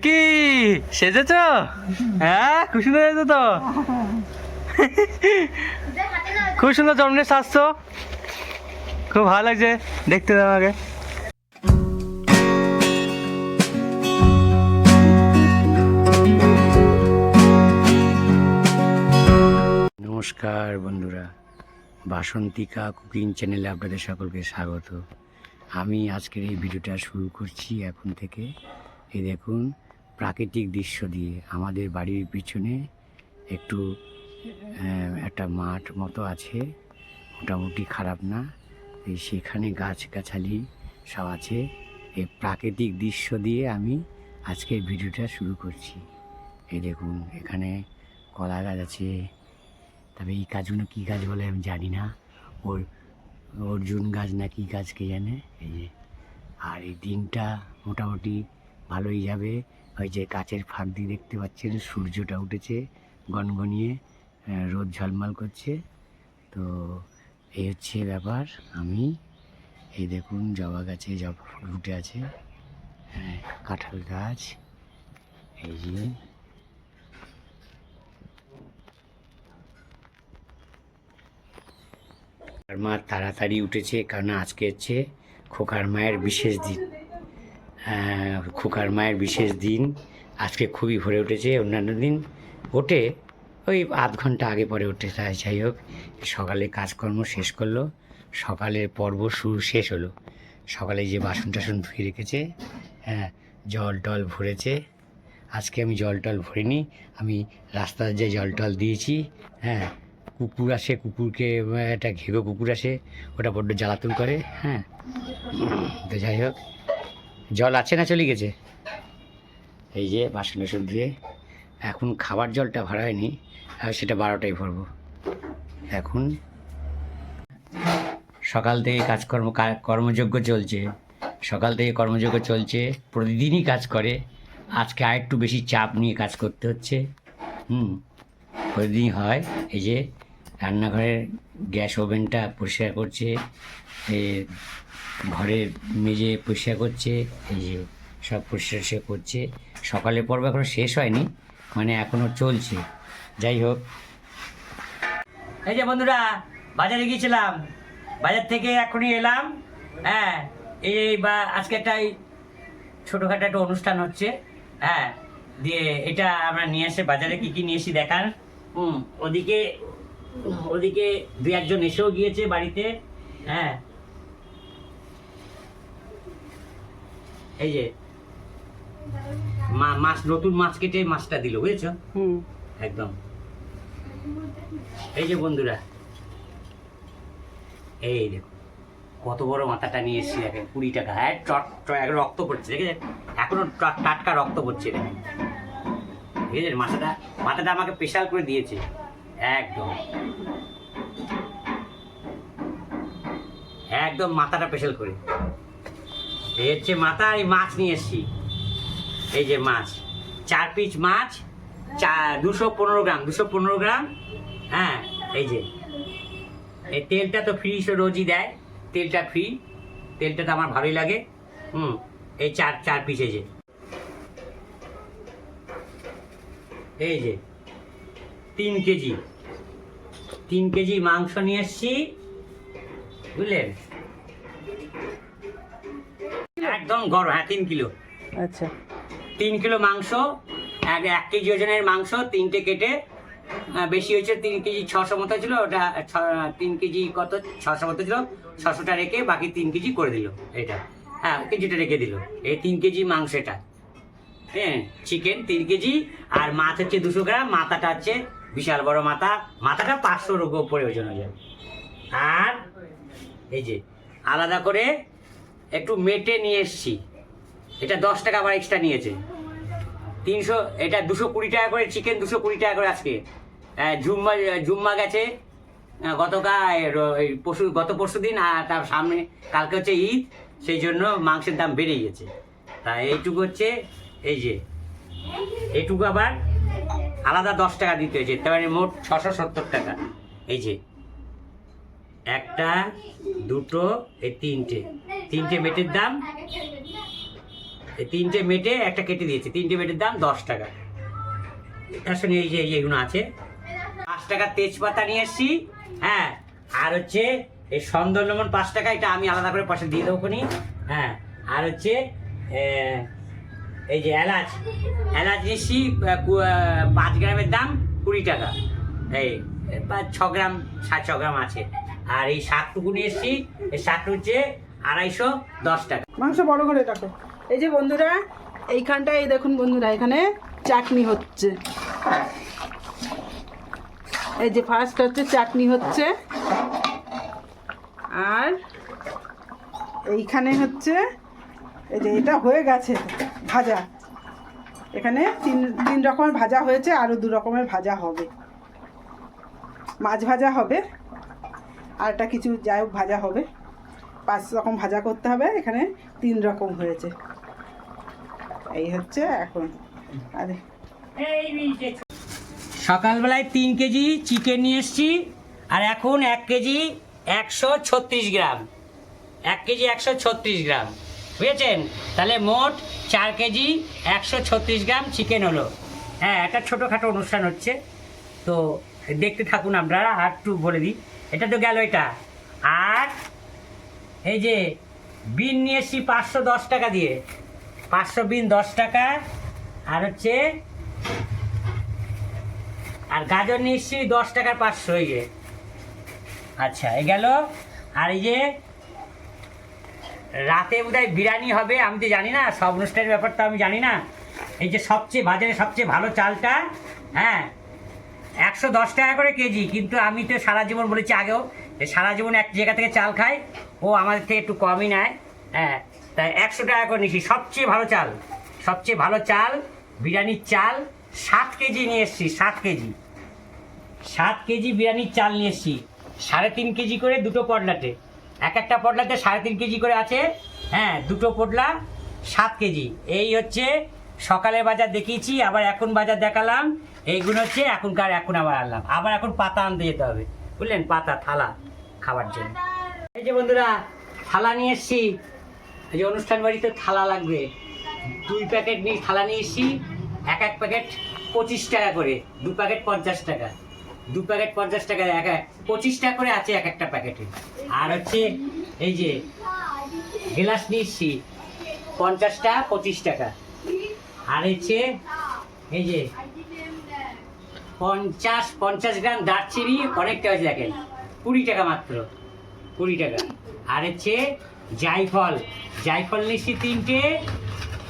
কি সেজেছ? হ্যাঁ, খুব সুন্দর হয়েছে তো। খুব সুন্দর জন্মদিন সাজছো, খুব ভালো লাগছে দেখতে আমাকে। নমস্কার বন্ধুরা, বাসন্তিকা কুকিং চ্যানেলে আপনাদের সকলকে স্বাগত। আমি আজকের এই ভিডিওটা শুরু করছি এখন থেকে। এই দেখুন, প্রাকৃতিক দৃশ্য দিয়ে আমাদের বাড়ির পিছনে একটু একটা মাঠ মতো আছে, মোটামুটি খারাপ না। এই সেখানে গাছগাছালি সব আছে। এই প্রাকৃতিক দৃশ্য দিয়ে আমি আজকের ভিডিওটা শুরু করছি। এই দেখুন, এখানে কলা গাছ আছে, তবে এই গাছগুলো কী গাছ বলে আমি জানি না, অর্জুন গাছ না কী গাছ কে জানে। এই যে, আর এই দিনটা মোটামুটি ভালোই যাবে। ওই যে গাছের ফাঁক দিয়ে দেখতে পাচ্ছেন সূর্যটা উঠেছে গনগনিয়ে, রোদ ঝলমল করছে। তো এই হচ্ছে ব্যাপার। আমি এই দেখুন, জবা গাছে জবা ফুল ফুটে আছে, হ্যাঁ, কাঁঠাল গাছ, এই যে আর মা তাড়াতাড়ি উঠেছে, কারণ আজকে হচ্ছে খোকার মায়ের বিশেষ দিন। খোকার মায়ের বিশেষ দিন আজকে খুবই ভোরে উঠেছে। অন্যান্য দিন ওঠে ওই আধ ঘন্টা আগে পরে ওঠে। তাই যাই হোক, সকালে কাজকর্ম শেষ করলো, সকালের পর্ব শুরু শেষ হলো। সকালে যে বাসন টাসন ধুয়ে রেখেছে, হ্যাঁ, জল টল ভরেছে। আজকে আমি জল টল ভরিনি, আমি রাস্তার যে জল টল দিয়েছি। হ্যাঁ, কুকুর আসে, কুকুরকে একটা ঘেগো কুকুর আসে, ওটা বড্ড জ্বালাতন করে। হ্যাঁ, তো যাই হোক, জল আছে না চলে গেছে। এই যে বাসন টাসন ধুয়ে এখন খাবার জলটা ভরা হয়নি, সেটা 12টায় ভরবো। এখন সকাল থেকে কর্মযজ্ঞ চলছে, সকাল থেকে কর্মযজ্ঞ চলছে, প্রতিদিনই কাজ করে। আজকে আর একটু বেশি চাপ নিয়ে কাজ করতে হচ্ছে। প্রতিদিন হয়। এই যে রান্নাঘরের গ্যাস ওভেনটা পরিষ্কার করছে, ঘরের মেঝে পরিষ্কার করছে, এই যে সব পরিষ্কার করছে। সকালের পর্ব এখনও শেষ হয়নি, মানে এখনও চলছে। যাই হোক, এই যে বন্ধুরা, বাজারে গিয়েছিলাম, বাজার থেকে এখনই এলাম। হ্যাঁ, এই আজকে একটা ছোটোখাটো একটা অনুষ্ঠান হচ্ছে। হ্যাঁ, দিয়ে এটা আমরা নিয়ে এসে বাজারে কী কী নিয়ে এসি দেখান। ওদিকে ওদিকে দু একজন এসেও গিয়েছে বাড়িতে। হ্যাঁ, এই যে মাছ, নতুন মাছ কেটে মাছটা দিল, বুঝেছো? একদম। এই যে বন্ধুরা, এই দেখো কত বড় মাথাটা নিয়ে এসেছি, দেখেন 20 টাকা। হ্যাঁ, রক্ত পড়ছে, দেখেছেন? এখনো টাটকা রক্ত পড়ছে, দেখেন, বুঝেছেন? মাথাটা আমাকে স্পেশাল করে দিয়েছে একদম, একদম মাথাটা স্পেশাল করে। এই হচ্ছে মাথা। এই মাছ নিয়ে এসেছি, এই যে মাছ, 4 পিস মাছ, 215 গ্রাম, 215 গ্রাম। হ্যাঁ, এই যে এই তেলটা তো ফ্রি, রোজই দেয় তেলটা, ফ্রি তেলটা তো আমার ভালোই লাগে। এই 4 পিস। এই যে 3 কেজি মাংস নিয়ে এসছি, বুঝলেন? একদম গরম। হ্যাঁ, 3 কিলো। আচ্ছা, 3 কিলো মাংস, 1 কেজি ওজনের মাংস, 3টে কেটে, বেশি হয়েছে 3 কেজি 600 মতো ছিল, ওটা 3 কেজি কত 600 মতো ছিল, 600টা রেখে বাকি 3 কেজি করে দিল এটা। হ্যাঁ, কেজিটা রেখে দিল। এই 3 কেজি মাংসটা, হ্যাঁ, চিকেন 3 কেজি, আর মাছ হচ্ছে 200 গ্রাম। মাথাটা হচ্ছে বিশাল বড় মাথা, মাথাটা 500-র উপরে ওজন হয়ে যাবে। আর এই যে আলাদা করে একটু মেটে নিয়ে এসছি, এটা 10 টাকা আবার এক্সট্রা নিয়েছে। 300, এটা 220 টাকা করে চিকেন, 220 টাকা করে আজকে। জুম্মা গেছে গত পরশু দিন, আর তার সামনে কালকে হচ্ছে ঈদ, সেই জন্য মাংসের দাম বেড়ে গেছে। তাই এইটুকু হচ্ছে, এই যে এইটুকু আবার আলাদা 10 টাকা দিতে হয়েছে, তার মোট 670 টাকা। এই যে 1, 2, এই 3টে মেটের দাম এই 3টে মেটে একটা কেটে দিয়েছে, 3টে মেটের দাম 10 টাকা। তার সঙ্গে এই যে এইগুলো আছে। 5 টাকার তেজপাতা নিয়ে এসছি, হ্যাঁ। আর হচ্ছে এই সন্দন লেমন 5 টাকা, এটা আমি আলাদা করে পয়সা দিয়ে দেবো খনি, হ্যাঁ। আর হচ্ছে এই যে এলাচ নিয়ে এসছি 5 গ্রামের দাম 20 টাকা, এই 6 গ্রাম 6.5 গ্রাম আছে। আর এই শাকটুকু নিয়ে এসছি, এই শাকটু হচ্ছে 210 টাকা। মাংস বড় করে রাখো। এই যে বন্ধুরা, এইখানটায় এই দেখুন বন্ধুরা, এখানে চাটনি হচ্ছে। এই যে ফার্স্ট হচ্ছে চাটনি হচ্ছে, আর এইখানে হচ্ছে এই যে এটা হয়ে গেছে ভাজা। এখানে তিন রকমের ভাজা হয়েছে, আরও 2 রকমের ভাজা হবে। মাছ ভাজা হবে, আর একটা কিছু যাই হোক ভাজা হবে। 5 রকম ভাজা করতে হবে, এখানে 3 রকম হয়েছে। এই হচ্ছে এখন। আরে সকালবেলায় 3 কেজি চিকেন নিয়ে এসছি, আর এখন 1 কেজি 136 গ্রাম, 1 কেজি 136 গ্রাম, বুঝেছেন? তাহলে মোট 4 কেজি 136 গ্রাম চিকেন হলো। হ্যাঁ, একটা ছোটোখাটো অনুষ্ঠান হচ্ছে, তো দেখতে থাকুন আপনারা। আর একটু বলে দিই, এটা তো গেল এটা। আর এই যে বিন নিয়ে এসছি 510 টাকা দিয়ে, 500 বিন 10 টাকা। আর হচ্ছে আর গাজর নিয়ে এসছি 10 টাকার 500, এই যে। আচ্ছা, এই গেল। আর এই যে রাতে বোধহয় বিরিয়ানি হবে, আমি তো জানি না, সব অনুষ্ঠানের ব্যাপারটা আমি জানি না। এই যে বাজারে সবচেয়ে ভালো চালটা, হ্যাঁ, 110 টাকা করে কেজি। কিন্তু আমি তো সারা জীবন বলেছি আগেও, সারা জীবন এক জায়গা থেকে চাল খাই, ও আমাদের থেকে একটু কমই নেয়, হ্যাঁ। তাই 100 টাকা করে নিয়েছি, সবচেয়ে ভালো চাল, সবচেয়ে ভালো চাল, বিরিয়ানির চাল। 7 কেজি নিয়ে এসছি, 7 কেজি, 7 কেজি বিরিয়ানির চাল নিয়ে এসছি। 3.5 কেজি করে 2টো পটলাতে, একটা পটলাতে 3.5 কেজি করে আছে, হ্যাঁ। 2টো পটলা 7 কেজি। এই হচ্ছে সকালে বাজার দেখিয়েছি, আবার এখন বাজার দেখালাম। এইগুলো হচ্ছে এখন আবার আনলাম, আবার এখন পাতা আনতে যেতে হবে, বুঝলেন? পাতা, থালা খাবার জন্য। এই যে বন্ধুরা, থালা নিয়ে এসছি। এই যে অনুষ্ঠান বাড়িতে থালা লাগবে, 2 প্যাকেট নিয়ে থালা নিয়ে এসছি। এক প্যাকেট 25 টাকা করে, 2 প্যাকেট 50 টাকা, 2 প্যাকেট 50 টাকা, 25 টাকা করে আছে একটা প্যাকেটে। আর হচ্ছে এই যে গ্লাস নিয়ে এসছি 50টা 25 টাকা। আর হচ্ছে এই যে 50 গ্রাম দারচিনি, অনেকটা হয়েছে দেখেন, 20 টাকা মাত্র, 20 টাকা। আর হচ্ছে জায়ফল নিচ্ছি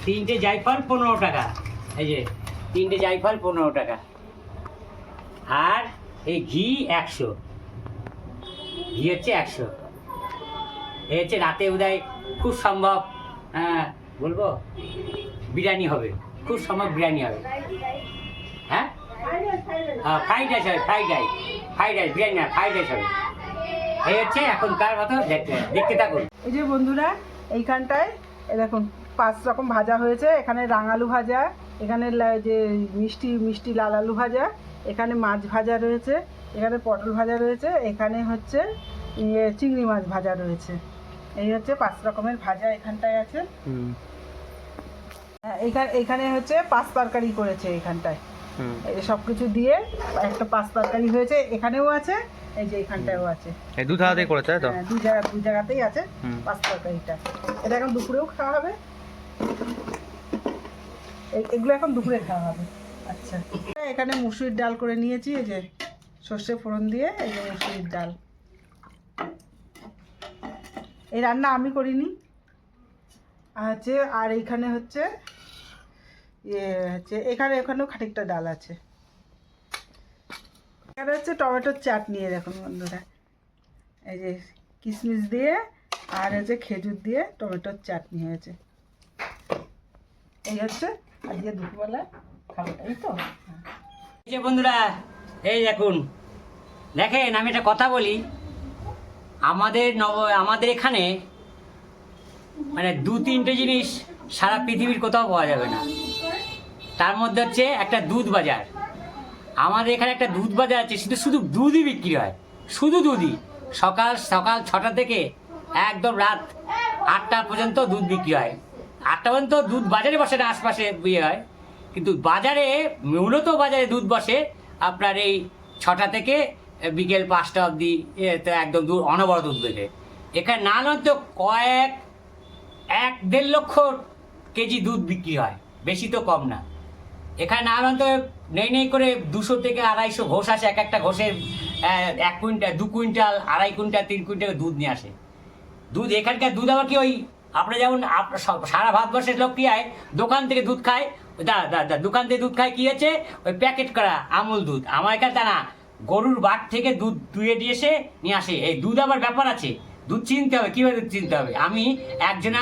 3টে জায়ফল 15 টাকা, এই যে 3টে জায়ফল 15 টাকা। আর এই ঘি 100, ঘি হচ্ছে 100। এই হচ্ছে রাতে বোধহয় খুব সম্ভব, বলবো বিরিয়ানি হবে, খুব সম্ভব বিরিয়ানি হবে, হ্যাঁ। ফ্রাইড রাইস হবে, ফ্রাইড রাইস, বিরিয়ানি না, ফ্রাইড রাইস হবে। এই হচ্ছে এখনকার মতো, দেখতে থাকুন। এই যে বন্ধুরা, এইখানটায় দেখুন 5 রকম ভাজা হয়েছে। এখানে রাঙালু ভাজা, এখানে যে মিষ্টি লাল আলু ভাজা, এখানে মাছ ভাজা রয়েছে, এখানে পটল ভাজা রয়েছে, এখানে হচ্ছে চিংড়ি মাছ ভাজা রয়েছে। এই হচ্ছে 5 রকমের ভাজা এখানটায় আছে। এখানে হচ্ছে 5 তরকারি করেছে এইখানটায়, সব কিছু দিয়ে একটা 5 তরকারি হয়েছে। এখানেও আছে, এই যে এখানটায়ও আছে, এই 2 জায়গাতেই করেছে, তাই তো? হ্যাঁ, 2 জায়গাতেই আছে 5 তরকারিটা। এটা এখন দুপুরেও খাওয়া হবে, এগুলো এখন দুপুরে খাওয়া হবে। আচ্ছা, এখানে মুসুরির ডাল করে নিয়েছি, এই যে সর্ষে ফোড়ন দিয়ে, এই যে মুসুরির ডাল। এই রান্না আমি করিনি, আছে। আর এইখানে হচ্ছে এখানেও খানিকটা ডাল আছে। এখানে হচ্ছে টমেটোর চাটনি, দেখুন বন্ধুরা, এই যে কিশমিশ দিয়ে আর হচ্ছে খেজুর দিয়ে টমেটোর চাটনি হয়েছে। এই হচ্ছে আজকে দুপুরবেলা খাবারটা, এই তো। এই যে বন্ধুরা, এই দেখেন আমি একটা কথা বলি, আমাদের এখানে মানে 2-3টে জিনিস সারা পৃথিবীর কোথাও পাওয়া যাবে না। তার মধ্যে হচ্ছে একটা দুধ বাজার। আমাদের এখানে একটা দুধ বাজার আছে, শুধু দুধই বিক্রি হয়, শুধু দুধই। সকাল 6টা থেকে একদম রাত 8টা পর্যন্ত দুধ বিক্রি হয়। 8টা পর্যন্ত দুধ বাজারে বসে না, আশপাশে ইয়ে হয়, কিন্তু বাজারে মূলত বাজারে দুধ বসে আপনার এই 6টা থেকে বিকেল 5টা অবধি, তো একদম দুধ অনবরত দুধ বেঁধে। এখানে না নয়তো 1-1.5 লক্ষ কেজি দুধ বিক্রি হয়, বেশি তো কম না। এখানে না নয়তো নেই করে 200 থেকে 250 ঘোষ আসে, এক একটা ঘোষের 1 কুইন্টাল 2 কুইন্টাল 2.5 কুইন্টাল 3 কুইন্টাল দুধ নিয়ে আসে। দুধ এখানকার দুধ আবার কি ওই আপনার যেমন সারা ভারতবর্ষের লোক কি হয়, দোকান থেকে দুধ খায়, দোকান থেকে দুধ খায় কি হচ্ছে, ওই প্যাকেট করা আমুল দুধ। আমার এখানে তা না, গরুর বাট থেকে দুধ দুয়ে দিয়ে এসে নিয়ে আসে। এই দুধ আবার ব্যাপার আছে, দুধ চিনতে হবে, কীভাবে দুধ চিনতে হবে। আমি একজনা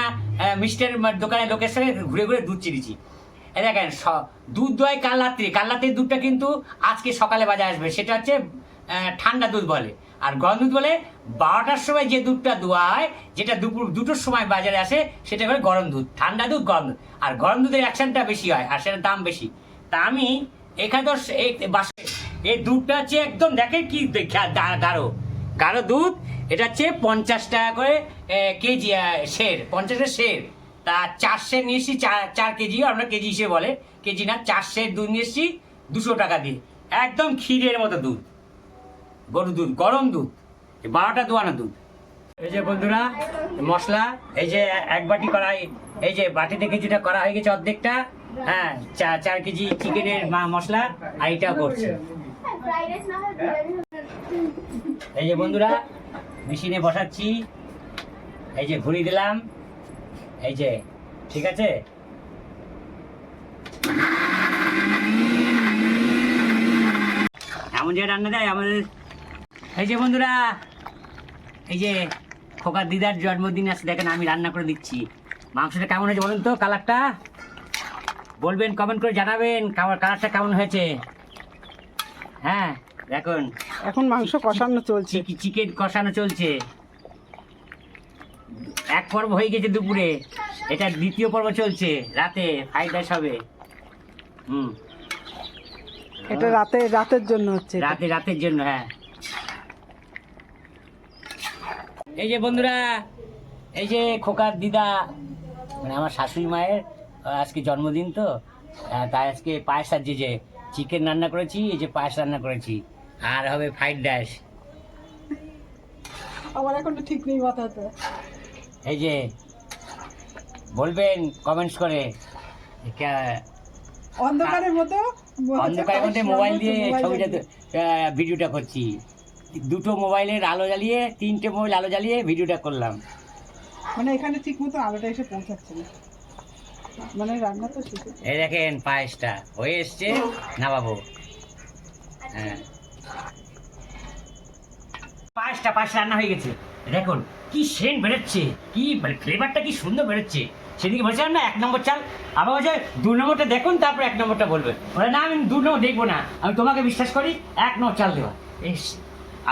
মিষ্টির দোকানের লোকের সঙ্গে ঘুরে ঘুরে দুধ চিনিছি। দেখেন দুধ দোয় কাল রাত্রির দুধটা কিন্তু আজকে সকালে বাজারে আসবে, সেটা হচ্ছে ঠান্ডা দুধ বলে। আর গরম দুধ বলে 12টার সময় যে দুধটা দোয়া হয়, যেটা দুপুর 2টোর সময় বাজারে আসে, সেটা বলে গরম দুধ। ঠান্ডা দুধ, গরম দুধ। আর গরম দুধের অ্যাকশনটা বেশি হয়, আর সেটার দাম বেশি। তা আমি এখানে তো এই দুধটা হচ্ছে একদম দেখেন কি গাঢ় দুধ। এটা হচ্ছে 50 টাকা করে কেজি, সের 50 সের। তা 4 সের নিয়ে এসেছি, 4 কেজি, আমরা কেজি হিসেবে বলে, কেজি না, 4 সের দুধ নিয়ে এসেছি 200 টাকা দিয়ে। একদম ক্ষীরের মতো দুধ, গরু দুধ, গরম দুধ, 12টা দোয়ানো দুধ। এই যে বন্ধুরা মশলা, এই যে 1 বাটি কড়াই, এই যে বাটিতে কিছুটা করা হয়ে গেছে অর্ধেকটা। হ্যাঁ, 4 কেজি চিকেনের মশলা, আর এটা করছি। এই যে বন্ধুরা মেশিনে বসাচ্ছি, এই যে ঘুরিয়ে দিলাম, এই যে ঠিক আছে। এমন যে রান্না দেয় আমাদের। এই যে বন্ধুরা, এই যে খোকার দিদার জন্মদিন আছে, দেখেন আমি রান্না করে দিচ্ছি। মাংসটা কেমন হয়েছে বলুন তো, কালারটা বলবেন, কমেন্ট করে জানাবেন কালারটা কেমন হয়েছে। হ্যাঁ দেখুন, এখন মাংস কষানো চলছে, চিকেন কষানো চলছে। 1 পর্ব হয়ে গেছে দুপুরে, এটা 2য় পর্ব চলছে, রাতে ফ্রাইড রাইস হবে। এটা রাতের জন্য হচ্ছে, রাতের জন্য। হ্যাঁ, এই যে বন্ধুরা, এই যে খোকার দিদা, মানে আমার শাশুড়ি মায়ের আজকে জন্মদিন তো, তাই আজকে পায়েস, আর যে চিকেন রান্না করেছি, এই যে পায়েস রান্না করেছি, আর হবে ফ্রাইড রাইস। আমার এখন ঠিক নেই মাথাতে। এই যে বলবেন কমেন্টস করে, অন্ধকারের মধ্যে মোবাইল দিয়ে ছবিটা ভিডিওটা করছি। 2টো মোবাইলের আলো জ্বালিয়ে, 3টে মোবাইল আলো জ্বালিয়ে ভিডিওটা করলাম। মানে এখানে ঠিক মতো আলোটা এসে পৌঁছাচ্ছে না, মানে রান্না তো শেষ। এই দেখেন পায়েসটা হয়ে এসছে, নামাবো। হ্যাঁ, পায়েস রান্না হয়ে গেছে। দেখুন কি সেন্ট বেরোচ্ছে, কি ফ্লেভারটা কি সুন্দর বেরোচ্ছে। সেদিকে বলছিলাম না 1 নম্বর চাল, আবার বলছে 2 নম্বরটা দেখুন, তারপর 1 নম্বরটা বলবেন। বলে না, আমি 2 নম্বর দেখবো না, আমি তোমাকে বিশ্বাস করি, 1 নম্বর চাল দেওয়া।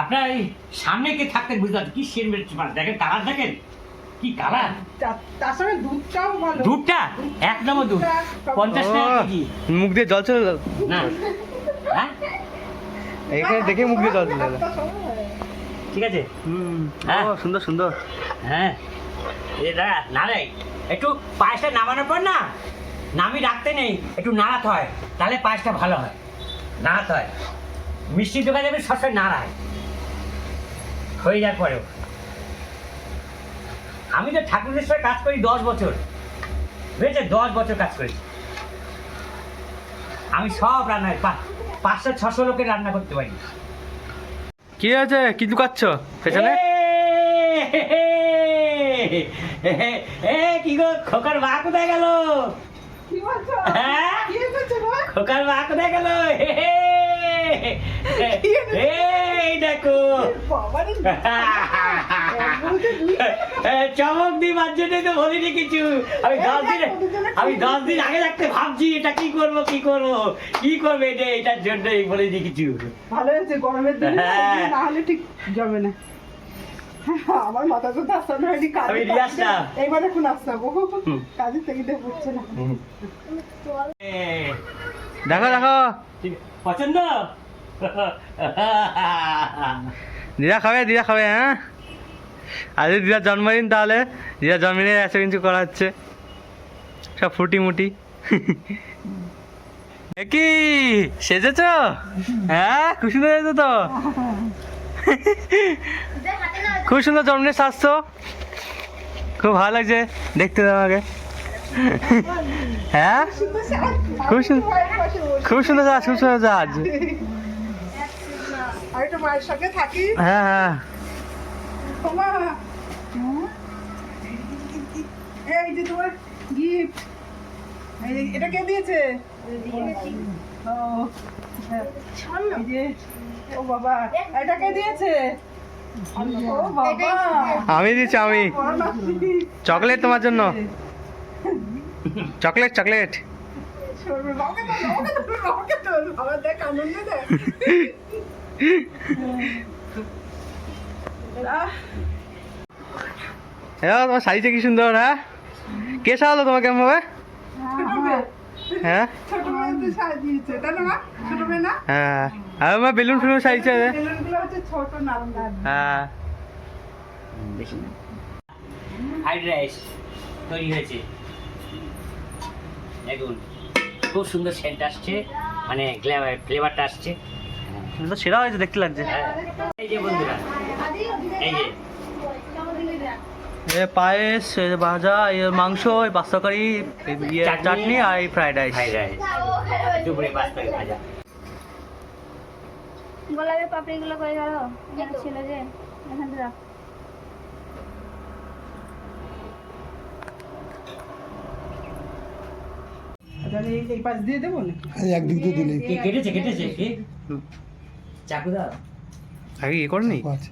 আপনার এই সামনে কে থাকতেন বুঝতে পারছেন কি সেন্ট বেরোচ্ছে। দেখেন কালার, দেখেন কি কালার। তার সঙ্গে দুধটাও ভালো, দুধটা 1 নম্বর দুধ, 50 টাকা কেজি। মুখ দিয়ে জল চলে গেল না, হ্যাঁ এখানে দেখে মুখ দিয়ে জল চলে গেল। ঠিক আছে। হ্যাঁ সুন্দর সুন্দর। হ্যাঁ, এই দাদা না রে, একটু পায়েসটা নামানোর পর না, নামি রাখতে নেই, একটু নাড়াতে হয়, তাহলে পায়েসটা ভালো হয়। নাড়াতে হয়, মিষ্টির দোকানে যাবে সবসময় নাড়ায় হয়ে যাওয়ার পরেও। আমি তো ঠাকুরের সঙ্গে কাজ করি 10 বছর, বুঝেছে, 10 বছর কাজ করি আমি। সব রান্নায় 500-600 লোকের রান্না করতে পারি। কি আছে, কি লুকাচ্ছ পেছনে? কি গো, খোকার মা কোথায় গেল? কি বলছো? হ্যাঁ, কি হয়েছে গো? খোকার মা কোথায় গেল? এই দেখো, বাবারে, চমক দিবার জন্য তো বলিনি কিছু। আমি 10 দিন আগে থাকতে ভাবছি এটা কি করবে, এটার জন্যই বলিনি কিছু। ভালো হয়েছে, গরমের দিনে হ্যাঁ। না হলে ঠিক জমে না। আমার মাথা তো আসছে না, আমি নিয়ে আসলাম। এইবার এখন আসলাম, কাজের থেকে হচ্ছে না। দেখো দেখো, পছন্দ? দিদা খাবে। হ্যাঁ, আজ দিদার জন্মদিন, তাহলে দিদার জন্মদিনে এসে কিছু করা হচ্ছে। সব ফুটি মুটি। কি সেজেছ? হ্যাঁ, খুব সুন্দর হয়েছে তো। খুব সুন্দর জন্মদিন সাজছো, খুব ভালো লাগছে দেখতে তোমাকে। হ্যাঁ, খুব সুন্দর, খুব সুন্দর সাজ, খুব সুন্দর সাজ। আর একটু মায়ের সঙ্গে থাকি। হ্যাঁ হ্যাঁ, ওমা, এই যে তোমার গিফট, এটা কে দিয়েছে? ও, এই যে, ও বাবা, এটা কে দিয়েছে? ও বাবা, আমি দিচ্ছি, আমি বড় নাতি। চকলেট তোমার জন্য, চকলেট চকলেট। শোনো, বাবাকে তোল, বাবাকে তোল, বাবা দেখ আনন্দ দেখ। হ্যাঁ, তোমার শাড়িটা কি সুন্দর। হ্যাঁ, কে সাজালো তোমাকে কেমন ভাবে? হ্যাঁ ছোট মেয়েতে সাজিয়েছে, তাই না মা? ছোট মেয়ে না? হ্যাঁ, আর আমার বেলুন ফেলুন সাজিয়েছে। বেলুনগুলো হচ্ছে ছোট নাতি। হ্যাঁ, দেখি না, ফ্রাইড রাইস তৈরি হয়েছে। দেখুন খুব সুন্দর সেন্ট আসছে, মানে ফ্লেভারটা আসছে। তো সেরা হয়েছে, দেখতে লাগছে। হ্যাঁ, এই যে বন্ধুরা, এই যে এ পায়েস, এ ভাজা, এ মাংস, এই পাঁচ তরকারি, চাটনি আর এই ফ্রাইড রাইস। ফ্রাইড রাইস, দুপুরে পাঁচটা ভাজা। গোলাপের পাপড়িগুলো করে গেল ছিল যে এখান থেকে রাখ। তাহলে এই পাশ দিয়ে দেবো না? একদিক দিয়ে দিলে কে কেটেছে কেটেছে কে? চাকু দাও। আগে ইয়ে করেনি? আছে।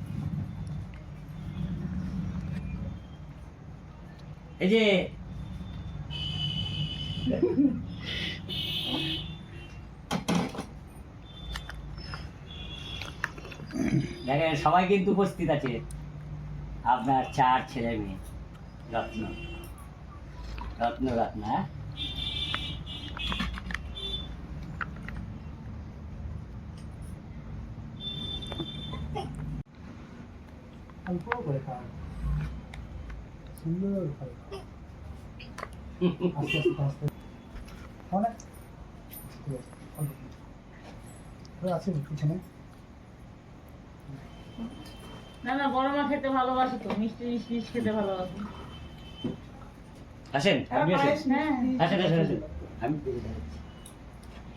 এই যে দেখেন সবাই কিন্তু উপস্থিত আছে, আপনার 4 ছেলে মেয়ে, রত্ন রত্ন রত্ন। হ্যাঁ, অল্প করে খাও, সুন্দর খাও, আস্তে আস্তে আস্তে অনেক আছে পিছনে। না না, বড় মা খেতে ভালোবাসে তো, মিষ্টি মিষ্টি খেতে ভালোবাসে। আসেন আপনি আসেন, হ্যাঁ আসেন আসেন আসেন, আমি পেয়ে যাচ্ছি।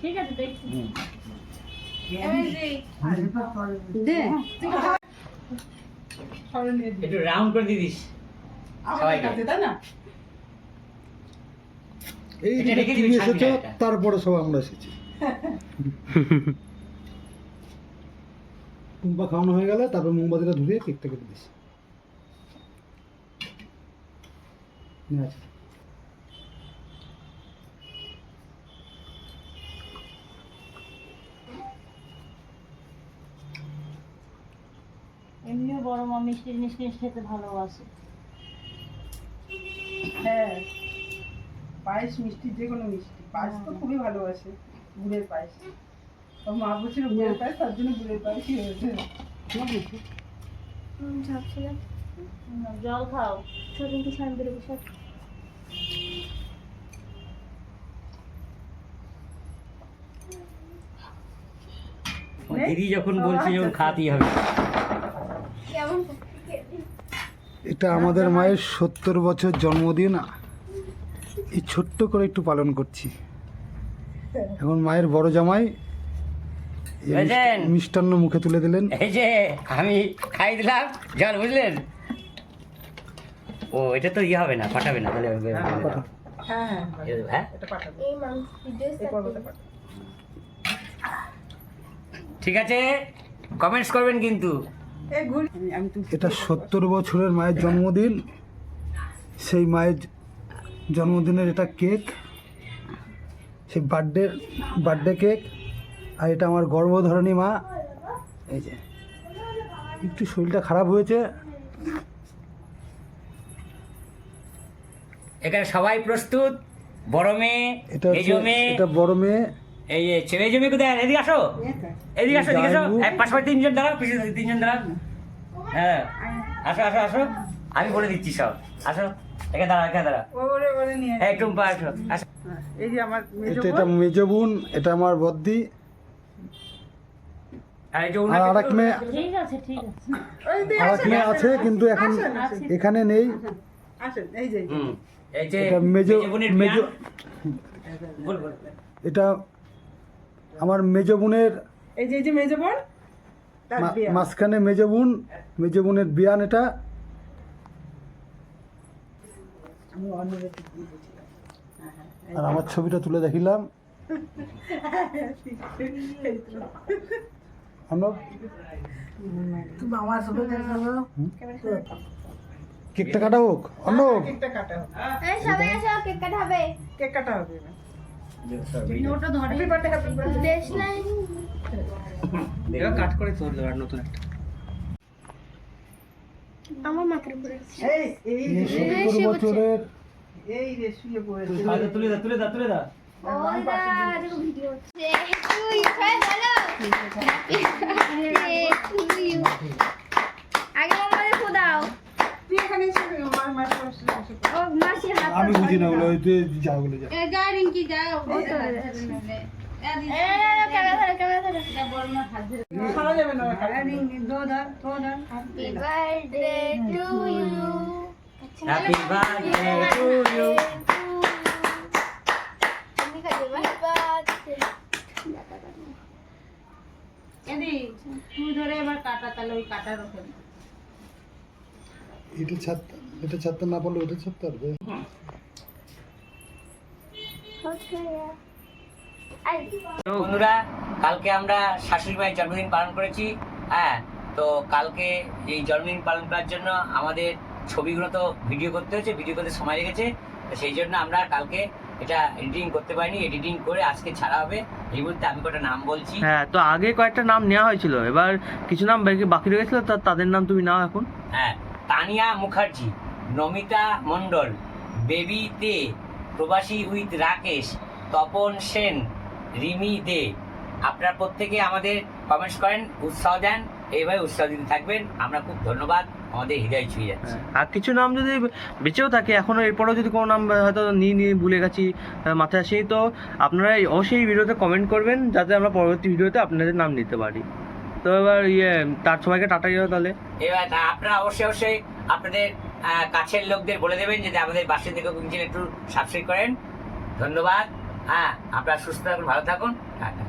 ঠিক আছে, দেখছি। হুম। সরে নিয়ে দিই। একটু রাউন্ড করে দিয়ে দিস আমাদের সবাইকে। কাছে, তাই না? এই এটা যে রেখে তুমি দিবি এসেছো, সামনে একটা। তারপরে সব আমরা এসেছি। টুম্পা খাওয়ানো হয়ে গেলে তারপর মোমবাতিটা ধরিয়ে কেকটা কেটে দিস। আচ্ছা, এমনিও বড় মা মিষ্টি জিনিস জিনিস খেতে ভালোবাসে। হ্যাঁ, পায়েস মিষ্টি, যে কোনো মিষ্টি পায়েস তো খুবই ভালোবাসে, গুড়ের পায়েস। ওর মা বলছিল গুড়ের পায়েস, তার জন্য গুড়ের পায়েসই হয়েছে। ঝাপছিলাম জল খাও। ছোট কি সামনে বেরোবো সব। আমার দিদি যখন বলছে যখন খাতেই হবে। কেমন এটা আমাদের মায়ের 70 বছর জন্মদিন, এই ছোট্ট করে একটু পালন করছি। এখন মায়ের বড় জামাই এই বুঝলেন? মিষ্টান্ন মুখে তুলে দিলেন। এই যে আমি খাই দিলাম জল, বুঝলেন? ও এটা তো ইয়ে হবে না, পাঠাবে না তাহলে হ্যাঁ হ্যাঁ, হ্যাঁ, এটা পাঠাবো, এই মানুষ ভিডিও এই পর্বতে পাঠাবো। ঠিক আছে, কমেন্টস করবেন কিন্তু। এই ঘুরি আমি তুই এটা 70 বছরের মায়ের জন্মদিন, সেই মায়ের জন্মদিনের এটা কেক, সেই বার্থডে কেক। আর এটা আমার গর্ভধারিণী মা। এই যে একটু শরীরটা খারাপ হয়েছে, এখানে সবাই প্রস্তুত। বড় মেয়ে, এটা মেজো হচ্ছে মেয়ে, এটা বড় মেয়ে। এই যে ছেলে জমি কোথায়? এদিকে আসো, এদিকে আসো, এদিকে আসো। জানবো। পাশাপাশি 3 জন দাঁড়াও, পিছনে 3 জন দাঁড়াও। হ্যাঁ, আসো আসো আসো, আমি বলে দিচ্ছি সব। আসো এখানে দাঁড়া, এখানে দাঁড়া। ওরে ওরে নিয়ে এই টুম্পা আসো, আসো। এই যে আমার মেজো এটা বোন। মেজ বোন, এটা আমার বদ্দি, আর এই যে আর ওনাকে আরেক মেয়ে, ঠিক আছে ঠিক আছে। ওই যে আরেক আসেন, মেয়ে আসেন, আছে কিন্তু এখন আসেন, এখানে নেই। আসেন এই যে হুম, এই যে এটা মেজো বোনের মেজো বিয়ান। বল, বল। এটা আমার মেজ বোনের এই যে মেজো বোন তার বিয়ে। মাঝখানে মেজ বোনের বিয়ান। এটা আমি অন্যদের দিয়ে দিয়েছিলাম। আর আমার ছবিটা তুলে দেখিলাম। আমরা কেকটা কাটা হোক, অন্য কেকটা কাটা হবে। এই সবাই আসো কেক কাটা হবে কেক কাটা হবে এবার। ওটা ধরে হ্যাপি বার্থডে হ্যাপি বার্থডে। দেশলাইন এবার কাট করে তোর দেবার নতুন একটা। আমার মাথার উপরে আছে। এই 70 বছরের এই রে শুয়ে পড়েছে। তুলে দাও, তুলে দাও, তুলে দাও। ওই দা দেখো ভিডিও হচ্ছে তুই সবাই বলো আগে মামাদের খোদাও তুই এখানে এসে মার মার বসে বসে ও মাসি হাত আমি বুঝি না ওগুলো, ওই যে যা বলে যা। যা রিঙ্কি যাও ক্যামেরা ধরে ছাড়া যাবে না happy birthday to you happy birthday to you. এদি তুই ধরে এবার কাটা, তাহলে ওই কাটার ওখানে এটা ছাড়তে না পারলে ওটা ছাড়তে পারবে। তো বন্ধুরা, কালকে আমরা শাশুড়ি মায়ের জন্মদিন পালন করেছি। হ্যাঁ, তো কালকে এই জন্মদিন পালন করার জন্য আমাদের ছবিগুলো তো ভিডিও করতে হয়েছে, ভিডিও করতে সময় লেগেছে। তো সেই জন্য আমরা কালকে এটা এডিটিং করতে পারিনি, এডিটিং করে আজকে ছাড়া হবে। এই মুহূর্তে আমি কটা নাম বলছি। হ্যাঁ, তো আগে কয়েকটা নাম নেওয়া হয়েছিল, এবার কিছু নাম বাকি রয়েছিল, তাদের নাম তুমি নাও এখন। হ্যাঁ, তানিয়া মুখার্জি, নমিতা মণ্ডল, বেবি দে, প্রবাসী উইথ রাকেশ, তপন সেন, রিমি দে। আপনারা প্রত্যেকে আমাদের কমেন্টস করেন, উৎসাহ দেন, এইভাবে উৎসাহ দিতে থাকবেন। আমরা খুব ধন্যবাদ, আমাদের হৃদয় ছুঁয়ে যাচ্ছে। আর কিছু নাম যদি বেঁচেও থাকে এখনো, এরপরেও যদি কোনো নাম হয়তো নিয়ে ভুলে গেছি, মাথায় আসেনি, তো আপনারা অবশ্যই ভিডিওতে কমেন্ট করবেন, যাতে আমরা পরবর্তী ভিডিওতে আপনাদের নাম নিতে পারি। তো এবার তার সবাইকে টাটা দিও তাহলে। এবার আপনারা অবশ্যই আপনাদের কাছের লোকদের বলে দেবেন যদি আমাদের বাসে থেকে একটু সাবস্ক্রাইব করেন। ধন্যবাদ। হ্যাঁ, আপনারা সুস্থ থাকুন, ভালো থাকুন, টাটা।